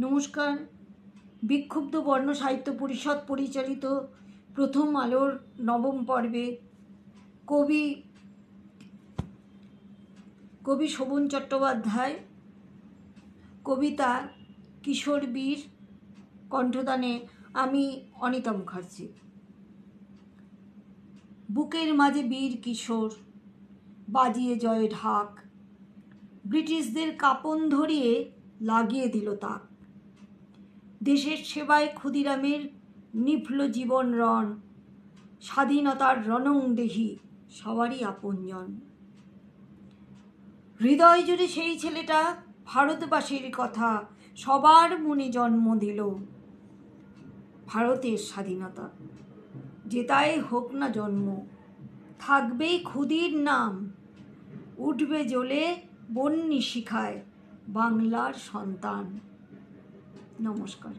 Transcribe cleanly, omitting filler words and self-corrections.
নমস্কার। বিক্ষুব্ধ বর্ণ সাহিত্য পরিষদ পরিচালিত প্রথম আলোর নবম পর্বে কবি শোভন চট্টোপাধ্যায় কবিতা কিশোর বীর, কণ্ঠদানে আমি অনিতা মুখার্জি। বুকের মাঝে বীর কিশোর বাজিয়ে জয় ঢাক, ব্রিটিশদের কাপন ধরিয়ে লাগিয়ে দিল তাক। দেশের সেবায় ক্ষুদিরামের নিভল জীবন রণ, স্বাধীনতার রণংদেহী সবারই আপনজন। হৃদয় জুড়ে সেই ছেলেটা ভারতবাসীর কথা সবার মনে জন্ম দিল। ভারতের স্বাধীনতা যেতাই হোক না জন্ম, থাকবেই ক্ষুদির নাম, উঠবে জ্বলে বন্যি শিখায় বাংলার সন্তান। নমস্কার।